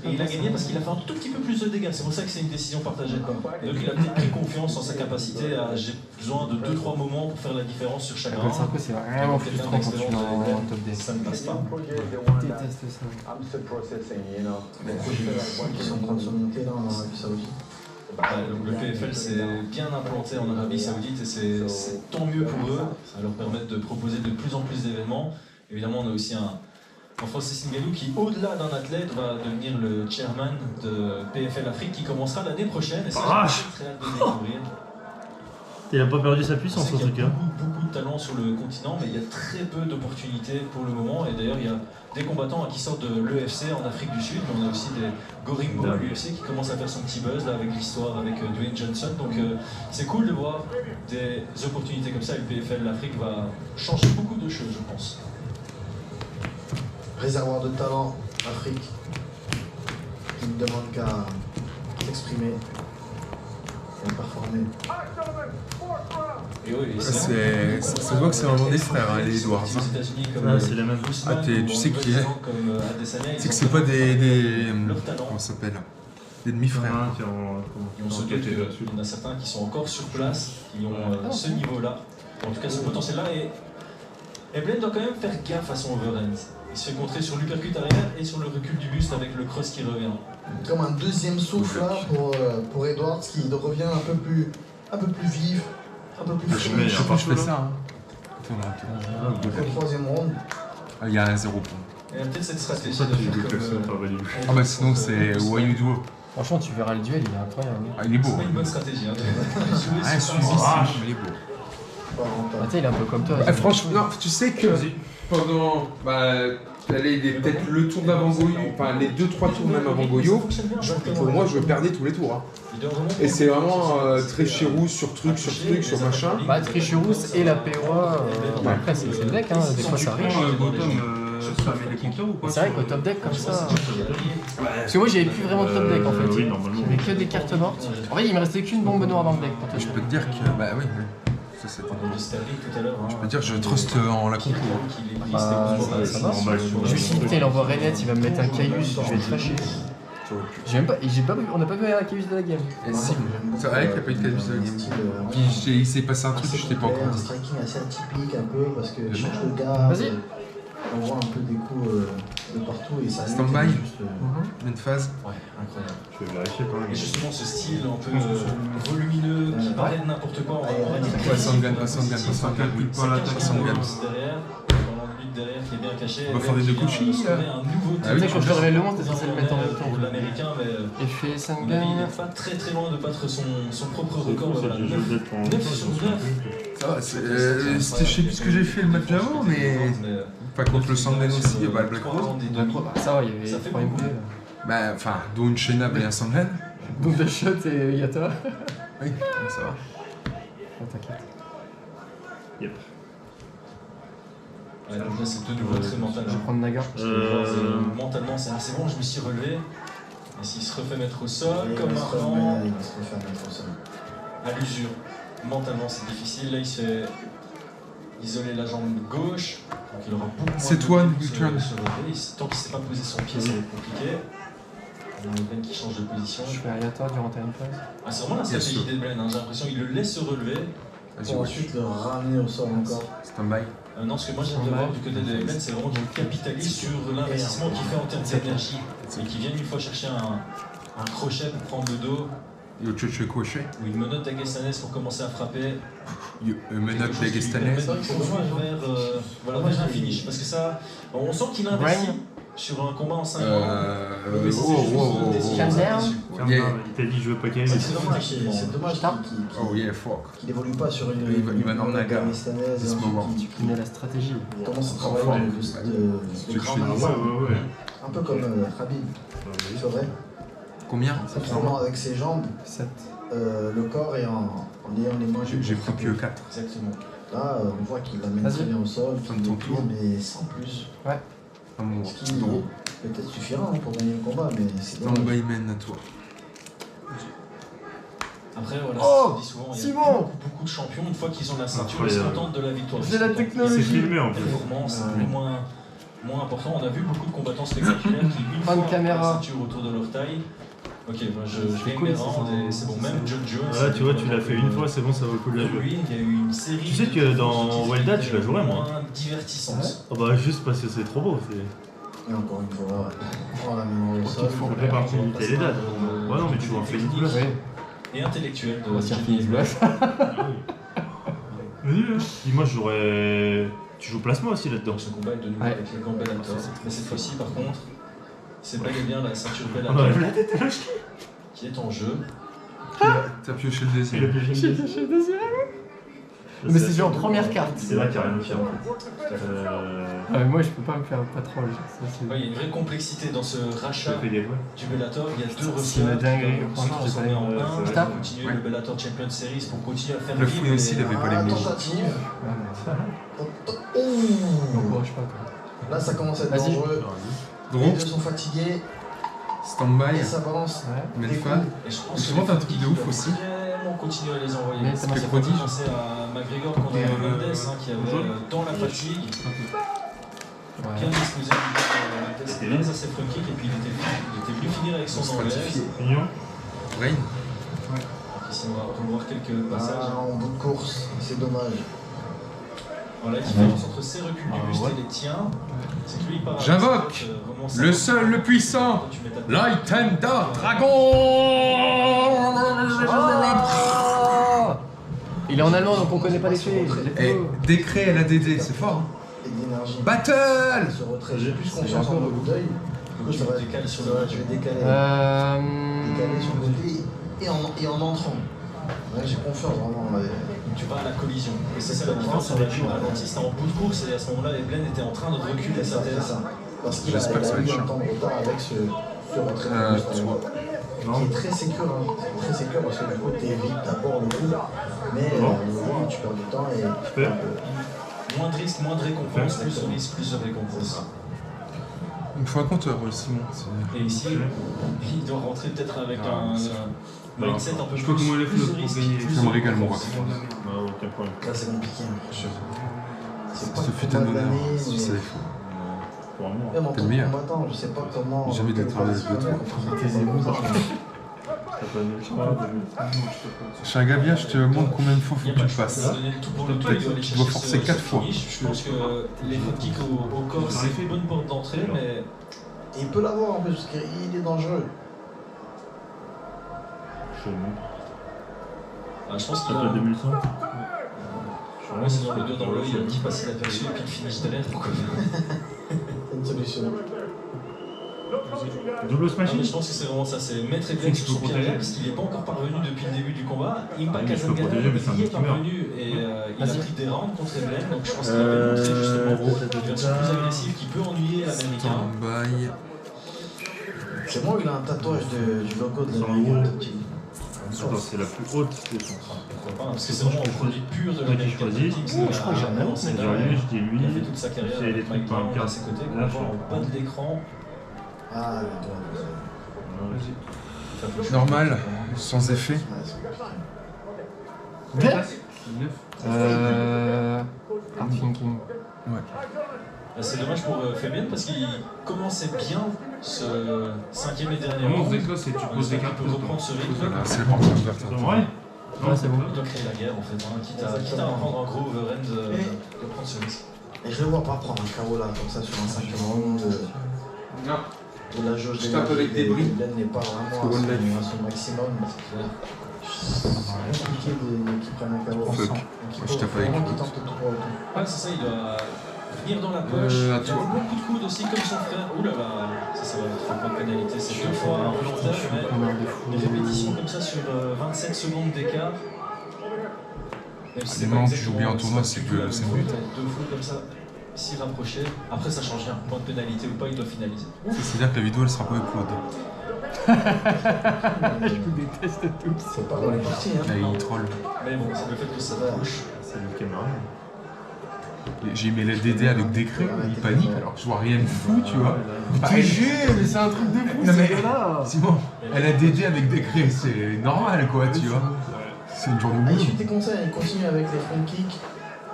et il a gagné parce qu'il a fait un tout petit peu plus de dégâts. C'est pour ça que c'est une décision partagée. Donc il a peut-être pris confiance en sa capacité à j'ai besoin de 2-3 moments pour faire la différence sur chaque round. C'est vraiment frustrant quand tu es en top deck. Ça ne passe pas. Je déteste ça. Ils sont en train de se monter là en Arabie Saoudite. Donc le PFL s'est bien implanté en Arabie Saoudite et c'est tant mieux pour eux. Ça va leur permettre de proposer de plus en plus d'événements. Évidemment, on a aussi un Francis Ngannou qui, au-delà d'un athlète, va devenir le chairman de PFL Afrique qui commencera l'année prochaine. Et ça, j'ai très hâte de découvrir. Il a pas perdu sa puissance en Il y a tout cas. beaucoup de talents sur le continent, mais il y a très peu d'opportunités pour le moment. Et d'ailleurs, il y a des combattants qui sortent de l'EFC en Afrique du Sud, mais on a aussi des Goringbo à l'UFC qui commence à faire son petit buzz là, avec l'histoire avec Dwayne Johnson. Donc c'est cool de voir des opportunités comme ça. Et le PFL l'Afrique va changer beaucoup de choses, je pense. Réservoir de talent, Afrique, qui ne demande qu'à s'exprimer et à performer. Et oui, Ça se voit que c'est vraiment des frères, hein, les Edwards. Hein. C'est la même. Ah, tu sais qui est. C'est que c'est pas comment ça s'appelle? Des demi-frères. On se doute qu'il y en a certains qui sont encore sur place, qui ont ce niveau-là, en tout cas ce potentiel-là. Et Blaine doit quand même faire gaffe à son overhand. Il se fait contrer sur l'uppercut arrière et sur le recul du buste avec le cross qui revient. Comme un deuxième souffle là pour Edwards qui revient un peu plus vif, un peu plus frais. Je sais pas, je fais ça. Hein. Au troisième round. Il y a un 0 point. Il y a peut-être cette stratégie Ça, de tu faire comme... Ah bah sinon c'est Wayu Duo. Franchement, tu verras le duel, il est incroyable. Ah, il est beau. C'est pas une bonne stratégie. Hein, Ah, suivi, il est beau. Ah, il est un peu comme toi. Franchement, non, tu sais que pendant peut-être le tour d'avant Goyo, enfin les 2-3 tours même avant Goyo, pour moi je perdais tous les tours. Hein. Et c'est vraiment Trecherous sur truc, sur machin. Bah, Trecherous et la POA, après c'est le deck, hein, des fois ça arrive. C'est vrai qu'au top deck comme ça. Parce que moi j'avais plus vraiment de top deck en fait. J'avais que des cartes mortes. En vrai, il me restait qu'une bombe noire dans le deck pour te Je dire. peux te dire que. Bah oui. Ça, je peux dire que je trust en la compo. Bah, ça marche. Je me suis dit, putain, il envoie Renet, il va me mettre un Caius, je vais être fâché. On n'a pas vu un Caius de la game. Et si, c'est vrai qu'il n'y a pas eu de Caius de la game. Puis il s'est passé un truc que je t'ai pas encore Un dit. striking assez atypique un peu parce que change de garde. Vas-y. On voit un peu des coups de partout et ça. Stand-by. Une phase. Ouais, incroyable. Je vais vérifier quand même. Et justement, ce style un peu volumineux qui paraît de n'importe quoi, on va dire. Sangan, oui, pas l'attaque Sangan. Derrière, dans le but derrière qui est bien caché. On va faire des deux couchis. Un nouveau Ah oui, Tu sais, quand je te révèle le monde, t'es censé le mettre en même temps. pour l'américain, mais Effet il Sangan. n'est pas très loin de battre son propre record. Voilà, 9 sur 9. Ça va, je sais plus ce que j'ai fait le match d'avant, mais. Pas contre le Sangan aussi, bah le Black Rose. Ça va, il y avait 3 MP. Bah, enfin, dont une Shenab et un Sangan. Donc de shot et Yata. Oui, ça va. Oh, t'inquiète. Yep. Ouais, donc là, c'est de nouveau très mental. Je vais prendre Naga. Mentalement, c'est bon, je me suis relevé. Et s'il se refait mettre au sol, Et comme il va se remettre- avant, il va se refaire mettre au sol. à l'usure. Mentalement, c'est difficile. Là, il se fait isoler la jambe gauche. Donc, il aura beaucoup moins C'est de toi, temps de se Newton. relever. Tant qu'il ne sait pas poser son pied, ça va être compliqué. On a Blaine qui change de position. Je fais Yata durant ta phase. Ah, c'est vraiment la Bien stratégie sûr. de Blaine. Hein. J'ai l'impression qu'il le laisse se relever. Vas-y, Pour ouais. ensuite le ramener au sol encore. Stand-by. Non, ce que moi j'aime bien voir du côté de Blaine, c'est vraiment qu'il capitalise sur l'investissement qu'il fait en termes d'énergie. Et qu'il vienne une fois chercher un crochet pour prendre le dos. Yo crochet. Ou une menotte d'Agastanes pour commencer à frapper. Menotte Quelque chose qui lui d'Agastanes. permet de continuer vers un finish. Parce que ça, on sent qu'il investit sur un combat en 5 rounds. Mais c'est juste Calm down. Il t'a dit je veux pas gagner. C'est dommage, c'est dommage Oh yeah, fuck. qu'il n'évolue pas sur une. Il va dans le Naga. Afghanistaise, Ce moment. qui Tu connais la stratégie. commence à travailler le boost de. Tu crâne. Ouais. Un peu comme Khabib, c'est vrai. Combien? En tournant avec ses jambes, 7. le corps et en ayant les mains. J'ai pris que 4. Exactement. Là, on voit qu'il l'amène Vas-y. très bien au sol, Fin qu'il de ton le plie, tour. mais sans plus. Ouais. À mon Ce qui drôle. peut-être suffira pour gagner le combat, mais c'est dommage. Stand-by man à toi. Après, voilà, Oh, ça se dit souvent, il y a Simon beaucoup de champions, une fois qu'ils ont la ceinture, ils Incroyable. se contentent de la victoire. J'ai la C'est technologie. filmé en plus. Performance, c'est un peu moins important. On a vu beaucoup de combattants spectaculaires qui, une Fin de fois caméra. la ceinture autour de leur taille, ok, moi je gagne cool, mes ça, rounds ça. et c'est bon. Même John Jones. Voilà, tu vois, tu l'as fait une fois, c'est bon, ça vaut le coup de la jouer. Lui, il y a eu une série. Tu sais que de dans courses Welda, qui tu la étaient jouerais, moi. moins divertissantes. Oh bah juste parce que c'est trop beau. Et encore une fois, on la mémoire au sol. Ça fait partie du les dates. Ouais, non, mais tu vois un Phoenix Blast. Ouais. Et intellectuel de On va se faire Phoenix Blast. Vas-y, hein. Dis moi j'aurais. Tu joues Plasma aussi là-dedans. Donc ce combat est de nouveau Ouais. avec les gants Bellator. Mais cette fois-ci, par contre, c'est bel et bien la ceinture On Bellator enlève la tête à qui est en jeu. T'as pioché le deuxième. Mais c'est genre première carte. C'est là qu'il n'y a rien de fier en fait. Ah, mais moi je peux pas me faire un patron. Ça, c'est- Ouais, il y a une vraie complexité dans ce rachat Ça fait des voix. du Bellator. Il y a deux C'est une receveurs qui dinguerie. doivent se Franchement, j'ai transformer pas en aimé. un Putain. pour continuer le Bellator Champion Series, pour continuer à faire Le vivre fouet aussi, il avait pas les mots. Tentative. Je Ouh. m'encourage pas quoi. Là, ça commence à être Vas-y. dangereux. Les Gros, deux sont fatigués. stand-by, Et ça balance. Ouais. des Melfan. coups. Et je pense Tu que montes les un truc de Fukis ouf doivent aussi. vraiment continuer à les envoyer. Mais Ça ça m'a fait fait prodige. penser à McGregor contre Mendes, qui avait dans la fatigue bien Ouais. disposé du Mendes à ses front kicks et puis il était venu finir avec son anglaise. Mignon. Rain. Ici on va revoir quelques passages. Ah, en bout de course, c'est dommage. Voilà, la différence entre ses reculs du buste ouais. et les tiens, c'est que lui il part à J'invoque droite, remonte le à seul, droite, le puissant, toi, tu mets ta tête. Light Thunder Dragon. Oh il est en allemand donc on connaît pas les faits. Et décret LADD, c'est fort. Hein. Et de l'énergie. Battle. Ce retrait, j'ai plus C'est confiance en encore le coup d'œil. Du coup, Tu ça va décales sur le ça va, côté. je vais décaler. Euh... Décaler sur le côté et en entrant. Ouais, j'ai confiance vraiment. Ouais. Tu pars à la collision. Et c'est ça la différence avec le ralenti, c'était en bout de course et à ce moment-là, Eblen était en train de reculer sa C'est tête. ça. Parce qu'il a, J'espère que ça va eu être un chiant. temps de retard avec ce retrait de buste, tu vois. qui est très sécure. Hein. C'est très sécure parce que du coup, t'évites d'abord le coup. Mais le tu perds du temps et tu perds Moins de risques, moins de récompense, plus de risques, plus de récompense. Il me faut un compteur, Simon. Et ici, il doit rentrer peut-être avec un mindset un peu Je peux plus, comment les plus flots de pour risques, gagner. plus Ça de me régale, mon récompense. Non, aucun problème. Là, c'est compliqué. Hein. C'est pas Ce le fut un combat de honneur, l'année, si tu mais savais. Pour un mois. même en T'es tant le que meilleur. combattant, je sais pas comment. Jamais d'être à l'aise de toi. T'as pas aimé le choix. Je suis un gars bien, je te montre combien de fois faut Il y a que pas tu de le choix, fasses. il doit donner le tout pour le tout, Peut-être il doit aller tu chercher dois forcer ce 4 fois. finish. Je pense que les front kicks au corps, c'est une bonne porte d'entrée, mais Et il peut l'avoir en plus, parce qu'il est dangereux. Je monte. je pense qu'il Ça a... peut 2100. Ouais, c'est dans le dos dans l'œil, il a un petit passé inaperçu et puis le finish de l'air. Pourquoi C'est une solution. Double Ah, mais smashing. je pense que c'est vraiment ça, c'est mettre Eblen sur son pied arrière parce qu'il n'est pas encore parvenu depuis le début du combat. Impa mais je peux Kazanganan, protéger, mais c'est un il est mec qui meurt. parvenu et il a Vas-y. pris des rounds contre Eblen, donc je pense qu'il avait montré justement une version plus agressive qui peut ennuyer l'américain. Stand-by. C'est moi, il a un tatouage du logo de Sur la le Ligue. Attends, c'est la plus haute défense. Pourquoi pas, parce que c'est vraiment un produit pur de Toi qui l'American choisis. Team. Oh, je crois que j'ai un autre, C'est Genre lui, je dis lui. Il a fait toute sa carrière c'est des avec trucs Mike par Brown à carte. ses côtés, qu'on Là, voit en bas de l'écran. Ah, le doigt. Normal, sans effet. Art Thinking. C'est dommage pour Fabian parce qu'il commençait bien ce cinquième et dernier Comment on round. faisait quoi? C'est tu poses des cartes pour reprendre ce rythme. Voilà, c'est le porteur ouvert. C'est vrai? Ouais, c'est bon. Il doit créer la guerre en fait, hein, quitte à prendre un gros overhand de prendre ce risque. Et je le vois pas prendre un KO là, comme ça, sur un 5e round. Non. Où la jauge Je tape avec des bris. n'est pas vraiment Parce que à son maximum. C'est compliqué qu'ils prennent un KO. Fuck. Donc, il Je faut tape avec vraiment l'autre. qu'ils tentent tout pour autant. Ouais, c'est ça, il doit venir dans la poche. À Il a toi. beaucoup de coudes aussi, comme son frère. Ouh là là, ça va être un point de pénalité. C'est 2 fois un plantage, mais des répétitions comme ça sur 27 secondes d'écart. Même si Les pas moments où tu exactement- joues bien en tournoi, pas c'est du que tout la c'est même le but. faute, mais 2 fois comme ça, si rapproché. Après, ça change rien. Point de pénalité ou pas, il doit finaliser. C'est-à-dire que la vidéo elle sera pas upload. Je vous déteste tous. C'est pas mal parti, hein. Là, il troll. Mais bon, c'est le fait que ça touche. C'est le caméra. J'ai mis la DD avec Décret, il panique alors que je vois rien de fou, tu vois. Je te jure, mais c'est un truc de fou, Non, mais- ce gars-là. Simon, elle a DD avec Décret, c'est normal quoi, tu vois. C'est une journée de Ah, il boulot. suit tes conseils, il continue avec les front kicks.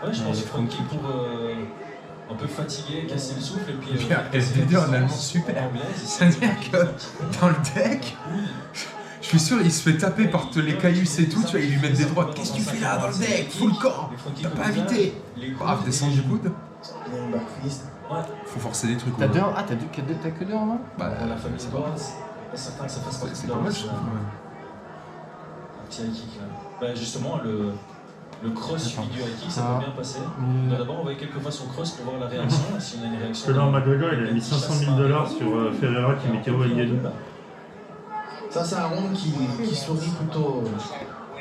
Ouais, je pense que front kick pour un peu fatiguer, casser le souffle et puis. Bien, SDD en allemand, super. C'est-à-dire que dans le deck, je suis sûr, il se fait taper par les cailloux et tout, tu vois, ils lui mettent des droites. Qu'est-ce que tu fais là dans le deck? Full corps. T'as pas invité. Bref, descendre du coude. Il a une backfist. Faut forcer des trucs. T'as ouais. deux, ah t'as que deux en main? Bah, La famille Edwards, pas certain que ça fasse partie c'est de pas leur mal, liste, je là. trouve. Un petit high kick là. Bah justement, le cross suivi du high kick, ça Ah. va bien passer. D'abord, on va quelquefois son cross pour voir la réaction. Si on a une réaction. Parce que là, McGregor, il a mis 500 000 $ sur Ferreira qui met KO Ngannou. Ça, c'est un round qui sourit plutôt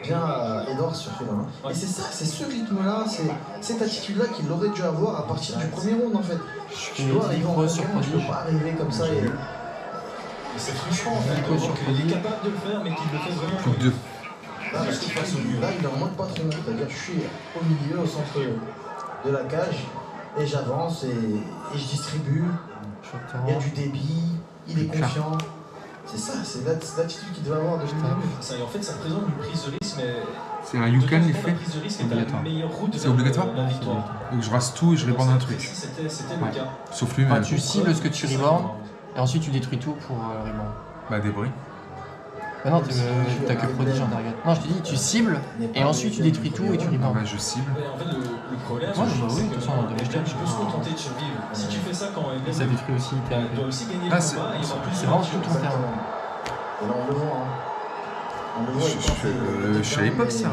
bien à Edwards sur celui-là. Et c'est ça, c'est ce rythme-là, c'est cette attitude-là qu'il aurait dû avoir à partir du premier round en fait. Tu dois arriver en premier round, tu peux pas arriver comme ça et... C'est frustrant en fait, de voir qu'il est capable de le faire, mais qu'il le fait vraiment. Coup de deux. Là, il est en mode patron, c'est-à-dire je suis au milieu, au centre de la cage, et j'avance et je distribue, il y a du débit, il est confiant. C'est ça, c'est l'attitude qu'il devait avoir de lui-même. Ça, et en fait, ça représente une prise de risque, mais. C'est un you can, il La fait. prise de risque est la meilleure route C'est obligatoire. vers la victoire. Donc je rase tout et je répands un truc. C'était Ouais. le cas. Sauf lui, Ah, mais. tu cibles ce que tu reborn, et ensuite tu détruis tout pour reborn. Bah, débris. Bah non, t'as que prodige en target. Non, je te dis, tu cibles, et ensuite tu détruis tout et tu Ah, reborn. bah, je cible. Mais en fait, le problème, Ouais, bah oui, c'est de toute façon, que dans les Evelyn, matchs, tu peux se contenter de survivre. Si tu fais ça quand Evelyn Ça détruit aussi tes doit aussi gagner Ah, le c'est- combat, il y aura plus c'est de vraiment matchs. tout ton terrain. Et là, on le voit. Hein. On le voit, Je savais pas que ça.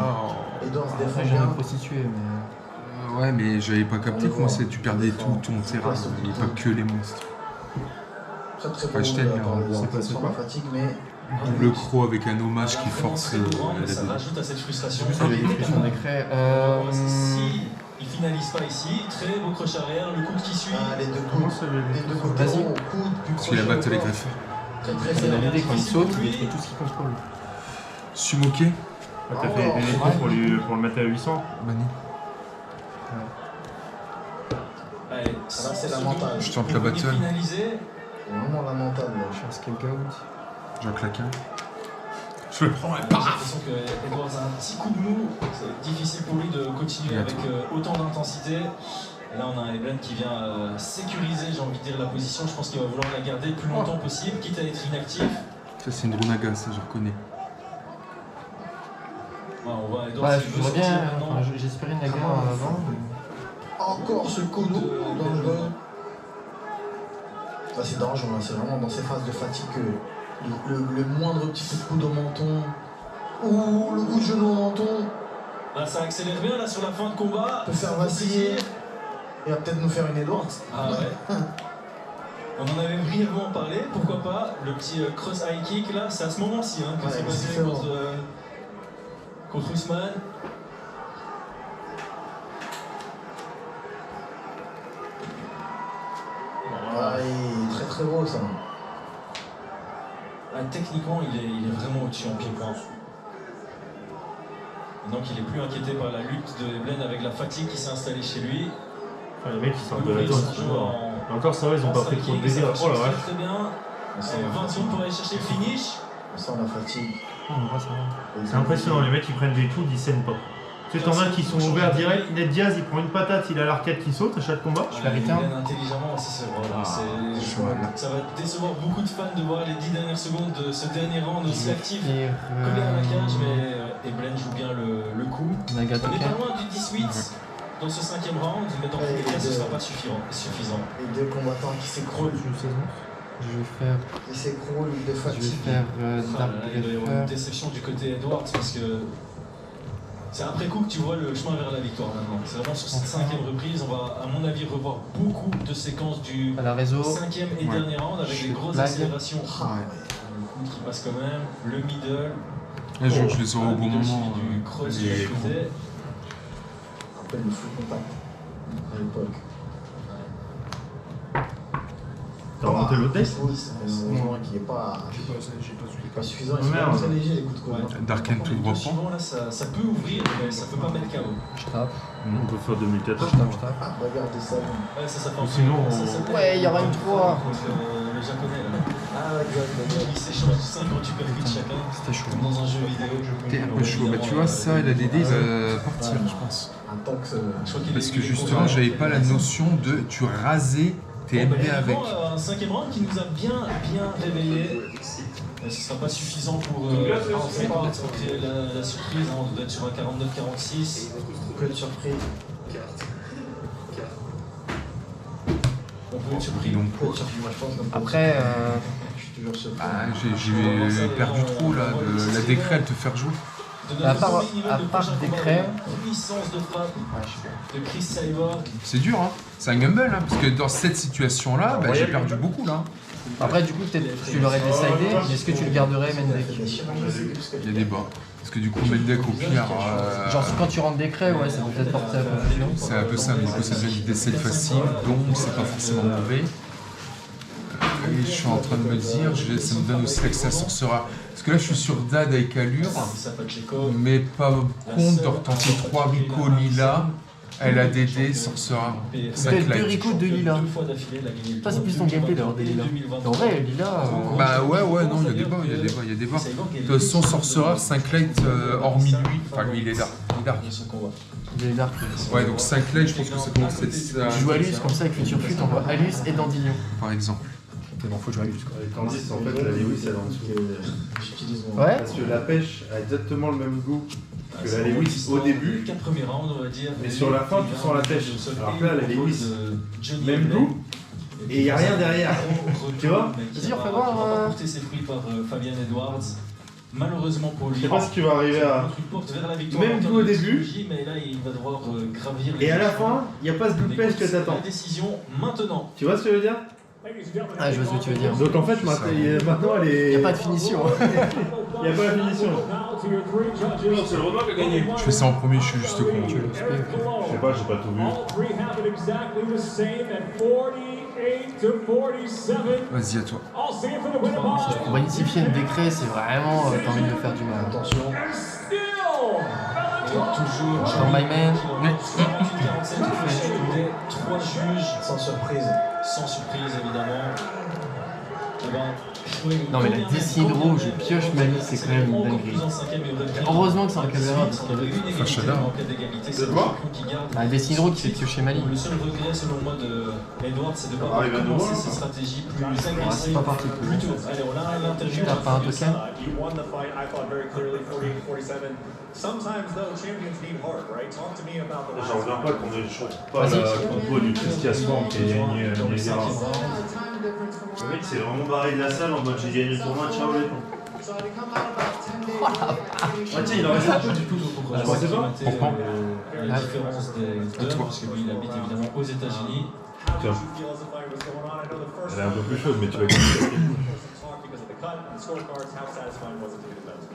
Edwards Après, défend j'ai jamais bien. prostitué, mais. Ouais, mais j'avais pas capté comment c'est. Tu perdais tout ton terrain, et pas que les monstres. Très très Ouais, je t'aime, c'est pas- c'est quoi fatigue, mais Double croc avec un hommage qui force Très courant, la ça DD. rajoute à cette frustration. Ça avait destruction des craies. Si il finalise pas ici, très beau crochet arrière, le coup qui suit. ah, les deux Comment coups, ça va les deux côtés Vas-y. au coude, puis Parce qu'il a battu les crochet au greffes. corps. Très très C'est la sévère. DD quand il saute, il détruit tout ce qu'il contrôle. Sumoké, Ah, t'as fait des effets pour le mettre à 800. Mani. Allez, Ça, c'est la mentale. Je tente la battle. Finalisé. C'est vraiment lamentable. là. Je suis un scapegoat. J'en claque un. Je le prends et J'ai paf. l'impression que Edwards a un petit coup de mou. C'est difficile pour lui de continuer avec autant d'intensité. Et là, on a Evelyn qui vient sécuriser, j'ai envie de dire, la position. Je pense qu'il va vouloir la garder le plus longtemps possible, quitte à être inactif. Ça, c'est une Runaga, ça, je reconnais. Ouais, on voit Edwards Ouais, qui je veut voudrais sortir bien. maintenant. Enfin, j'espérais une Naga avant. Encore ce coup dans le dos. Ça c'est dangereux, hein. C'est vraiment dans ces phases de fatigue que le moindre petit coup de coude au menton ou le coup de genou au menton Là, ça accélère bien là sur la fin de combat. peut faire vaciller. Il va peut-être nous faire une Edwards. Ah ouais. On en avait brièvement parlé, pourquoi pas. Le petit cross high kick là, c'est à ce moment-ci hein, que Ouais, c'est passé c'est bon. contre Ousmane. Ah, il est très très beau ça. Ah, techniquement, il est vraiment au-dessus en pied-point. Et donc, il est plus inquiété par la lutte de Evelyn avec la fatigue qui s'est installée chez lui. Enfin, les mecs, ils sortent de la Ils zone, sont tu joués vois. en- Et encore, ça va, ils ont pas pris trop de désir. Oh la vache. Très bien. 20 secondes pour aller chercher le finish. On sent la fatigue. C'est impressionnant, les mecs, ils prennent des coups, ils saignent pas. Tu sais, t'en as qui sont ouverts direct. Ned Diaz, il prend une patate, il a l'arcade qui saute à chaque combat. Je la retain. Evelyn intelligemment, c'est voilà, cheval. ça va décevoir beaucoup de fans de voir les 10 dernières secondes de ce dernier round aussi actif. Et Collé à la cage, mais Evelyn joue bien le coup. Naga On est pas Token. loin du 18 dans ce 5e round, mais dans tous les cas, ce ne sera pas suffisant. Les deux combattants qui s'écroulent. Je vais faire. Ils s'écroulent de Je vais fatigue. faire Ah, Dark là, il doit y avoir une Greffer. déception du côté Edwards parce que c'est après coup que tu vois le chemin vers la victoire maintenant. C'est vraiment sur cette 5e reprise, on va à mon avis revoir beaucoup de séquences du À la réseau. 5e et Ouais. dernier round avec des grosses Blague. accélérations. Ah, Le coup qui passe quand même, le middle. Là, je les aurai au bon le middle moment. suivi du cross de Et l'autre côté. rappelle le full contact à l'époque. T'as remonté le test Oui, c'est un mouvement qui n'est pas suffisant. Ils sont Merde. vraiment très légers les coups de coude. Ouais. hein. Dark and Par contre, tout les droit deux suivants, là, ça peut ouvrir, mais ça peut pas mettre KO. Je tape. On peut faire 2014. Ah, regardez ça. Ouais, ça fait Ou sinon, Ouais, il y aura une 3. Le japonais là. Ah, exact. Ils s'échangent 50 uppercuts chacun. C'était chaud. Dans un jeu vidéo. T'es un peu chaud. Bah, tu vois, ça, la DD, il va partir, je pense. Un tank, Je crois qu'il Parce est- que il est justement, content. j'avais pas la notion de tu rasais tes MP avec. Un cinquième round qui nous a bien réveillés. Ce ne sera pas suffisant pour créer la surprise. On doit être sur un 49-46. peu de surprise. On peut être surpris. Donc, Peu de surprise, moi je pense. Comme Après, je suis toujours surpris. bah, j'ai perdu trop là, de la décret à te faire jouer. à part Décret. Puissance de frappe de Chris Cyborg. C'est dur, hein. C'est un gamble, hein, parce que dans cette situation-là, bah, j'ai perdu beaucoup là. Après, du coup, peut-être tu l'aurais décidé, mais est-ce que tu le garderais, Mendek? Il y a des bas. Parce que du coup, Mendek au pire, Genre, quand tu rentres Décret, ouais, ça peut peut-être porter à confusion. c'est un peu ça, mais du coup, ça devient des décès faciles, donc c'est pas forcément mauvais. Et je suis en train de me dire, ça me donne aussi l'accès à Sorcerer. Parce que là, je suis sur Dad avec allure, mais pas compte de retenter 3 Rico Lila, LADD, Sorcerer. Peut-être 2 Rico, 2 Lila. Toi, c'est plus ton gameplay d'avoir des Lila. En vrai, Lila. Bah ouais, non, il y a des bas, il y a des bas. De toute façon, Sorcerer, 5 lights hormis lui, enfin lui il est dark. Des Dark. Ouais, donc 5 lights, je pense que ça commence à être ça. Tu joues Alus comme ça avec Future Fut, on voit Alus et Dandelion. Par exemple. Mais bon, faut jouer Alus quoi. Tandis en fait, la Lewis elle est en dessous. J'utilise mon. Ouais. Parce que la pêche a exactement le même goût que la Lewis au début, 4 premiers rounds, on va dire. mais sur la fin, tu sens la pêche. Alors que là, la Lewis, même goût, et il n'y a rien derrière. Tu vois? Vas-y, on fait voir, On va porter ses fruits par Fabian Edwards. Malheureusement pour lui. Je sais pas si tu vas arriver à. Il porte vers la victoire Même en termes goût au de début. psychologie, mais là, il va devoir gravir les Et à la échelons. fin, il n'y a pas ce goût de pêche que t'attends. La décision maintenant. Tu vois ce que je veux dire? Ah, je vois ce que tu veux dire. Donc en fait, maintenant elle est. Il n'y a pas de finition. Il n'y a pas la finition. C'est le Renoir qui a gagné. Je fais ça en premier, je suis juste con. Je sais pas, j'ai pas tout vu. All three have it exactly the same at 48-47. Vas-y, à toi. I'll see it for the win ball. Pour magnifier le décret, c'est vraiment. T'as envie de faire du mal. Attention. And still, Toujours Dans My Man. 47 des 3 juges. Sans surprise. Sans surprise, évidemment. Eh ben, oui, Non, mais la combien Décidro, de- je pioche ma vie, c'est quand même une encore dinguerie. plus en cinquième, il aurait pris Heureusement que c'est un caméra, parce il y qu'il avait une égalité, Fachada. en cas d'égalité, c'est le quoi champion qui garde. Bah, Décidro qui fait piocher Mali. Le seul regret, selon moi, de Edward, c'est de ne pas Ah, il va avoir commencé nous voir, ses ça. stratégies plus c'est agressives. pas parti. Plus tôt. Allez, on a l'interview. T'as pas un token? You won the fight, I thought very clearly, 48-47. Sometimes, though, champions need heart, right? Talk to me about the J'en last reviens pas qu'on ait pas Vas-y. la compo du Christian Swamp qui a gagné Dans le les cinquième erreurs. round. Le mec s'est vraiment barré de la salle en mode j'ai gagné le tournoi, ciao les cons. Ah tiens, il en reste un peu du tout. Pour Je pensais pas. Pourquoi la différence des deux, parce que lui, il habite évidemment aux États-Unis. Tiens, How did you feel as the fight was going on? I know the first elle est un peu plus chaude, mais tu vas some gagner. talk because of the cut and the scorecards. How satisfying was it to be the best?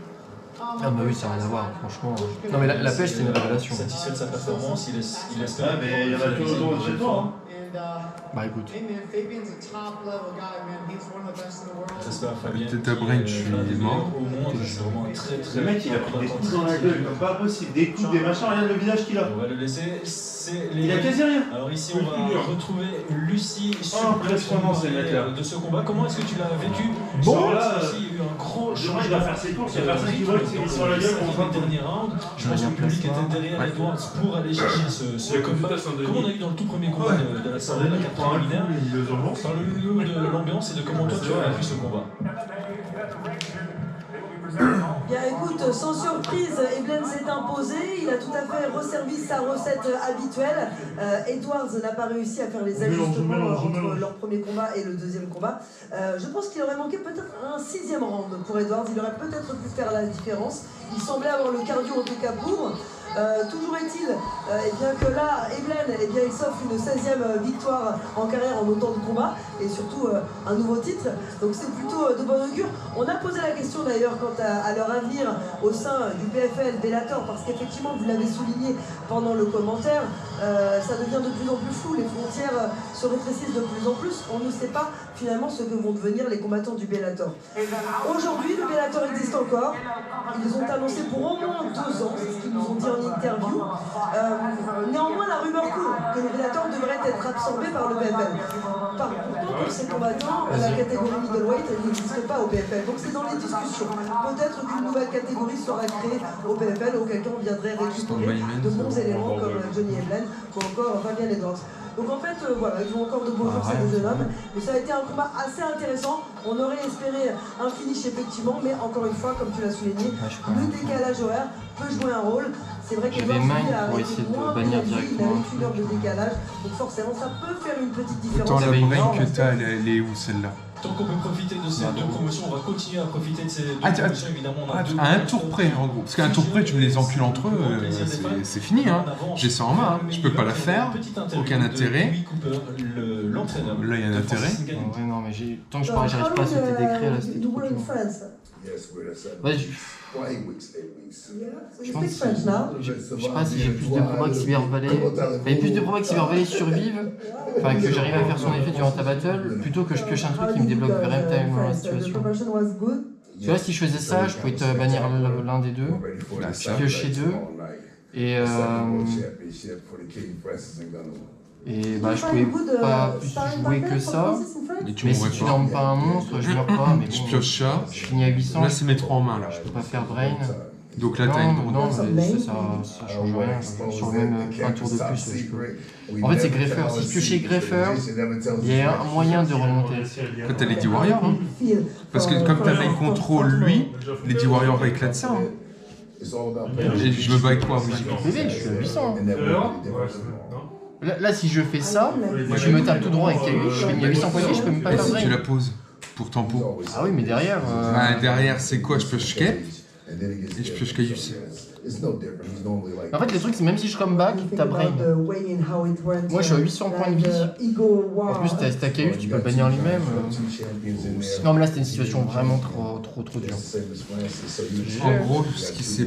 Ah, bah oui, ça n'a rien à voir, franchement. Non, mais la pêche, c'est une révélation. Satisfait de sa performance, il espère. Ouais, mais il y en a plus autour de chez toi. Bah écoute. J'espère Fabien. Peut-être à Brain, je suis mort. Au monde, c'est vraiment un très très. Le mec il a pris des coups dans la gueule, comme pas possible. Des coups, des machins, regarde le visage qu'il a. On va le laisser. C'est les... Il a quasi rien. Alors ici, on va retrouver Lucie sur Impressionnant, ces mecs-là. de ce combat. Comment est-ce que tu l'as vécu? Bon, Sur là, aussi, il y a eu un gros demain, il va faire ses courses, il y a personne qui voit qu'il est sur la gueule pour le dernier round. Je pense que le public était derrière Edwards pour aller chercher ce combat. Comme on a eu dans le tout premier combat de la soirée, la carte préliminaire. Par le milieu de l'ambiance et de comment toi tu as vu ce combat. Bien écoute, sans surprise, Eblen s'est imposé, il a tout à fait resservi sa recette habituelle. Edwards n'a pas réussi à faire les ajustements entre leur premier combat et le deuxième combat. Je pense qu'il aurait manqué peut-être un 6e round pour Edwards, il aurait peut-être pu faire la différence. Il semblait avoir le cardio en tout cas pour. Toujours est-il eh bien que là, Eblen, eh bien, il s'offre une 16e victoire en carrière en autant de combats et surtout un nouveau titre. Donc c'est plutôt de bon augure. On a posé la question d'ailleurs quant à leur avenir au sein du PFL Bellator parce qu'effectivement, vous l'avez souligné pendant le commentaire, ça devient de plus en plus flou, les frontières se rétrécissent de plus en plus, on ne sait pas finalement ce que vont devenir les combattants du Bellator. Aujourd'hui, le Bellator existe encore, ils ont annoncé pour au moins 2 ans, c'est ce qu'ils nous ont dit en interview. Néanmoins, la rumeur court que le Bellator devrait être absorbé par le PFL. Pourtant, pour ces combattants, la catégorie middleweight n'existe pas au PFL, donc c'est dans les discussions. Peut-être qu'une nouvelle catégorie sera créée au PFL, auquel cas on viendrait récupérer de bons éléments comme Johnny Eblen ou encore Fabian Edwards. Donc en fait, voilà, ils ont encore de beaux jours, ces deux jeunes hommes. Mais ça a été un combat assez intéressant. On aurait espéré un finish effectivement, mais encore une fois, comme tu l'as souligné, le décalage horaire peut jouer un rôle. C'est vrai que Main pour essayer de bannir directement. Il a 1 heure de décalage, donc forcément ça peut faire une petite différence. Autant la Main que t'as, elle est où celle-là? Tant qu'on peut profiter de ces 2 promotions, on va continuer à profiter de ces 2 promotions. Évidemment, on a 2 à un tour près, en gros. Parce qu'à un tour près, tu me les encules entre eux, c'est fini. Hein. J'ai ça en main. Hein. Je peux pas la faire. Aucun intérêt. Là, il y a un intérêt. Ouais, non, mais tant que je j'arrive pas à sauter des craies, là, c'était trop dur. Ouais, je pense je sais pas si j'ai plus de probas que Cyber Valley. Il y a plus de probas que Cyber Valley survive, enfin que j'arrive à faire son effet durant ta battle, plutôt que je pioche un truc qui me débloque vraiment time dans la situation. Tu vois, si je faisais ça, je pouvais te bannir l'un des deux, piocher 2, et bah je pouvais pas plus jouer que ça. Mais si tu dormes pas un monstre, je meurs pas. Mais bon, je pioche ça. Je finis à 800. Là, c'est mes 3 en main. Là. Je peux pas faire brain. Donc là, t'as une grande. Non, ça change rien. Sur même un tour de plus, je peux. En fait, c'est Greffer. Si je piochais Greffer, il y a un moyen de remonter. Quand t'as Lady Warrior, hein. Parce que comme t'as main contrôle lui, Lady Warrior va éclater ça. Hein. Et je me bats avec quoi? PV, je suis à 800. Là, si je fais ça, je me tape tout droit avec KU, je finis à 800 points de vie, je peux même pas faire si brain. tu la poses pour tempo. Ah oui, mais derrière. Derrière, c'est quoi? Je pioche Kep et je pioche Caius. En fait, le truc, c'est même si je come back, t'as brain. Moi, je suis à 800 points de vie. En plus, t'as KU, tu peux le bannir lui-même. Non, mais là, c'était une situation vraiment trop dure. En gros, ce qui s'est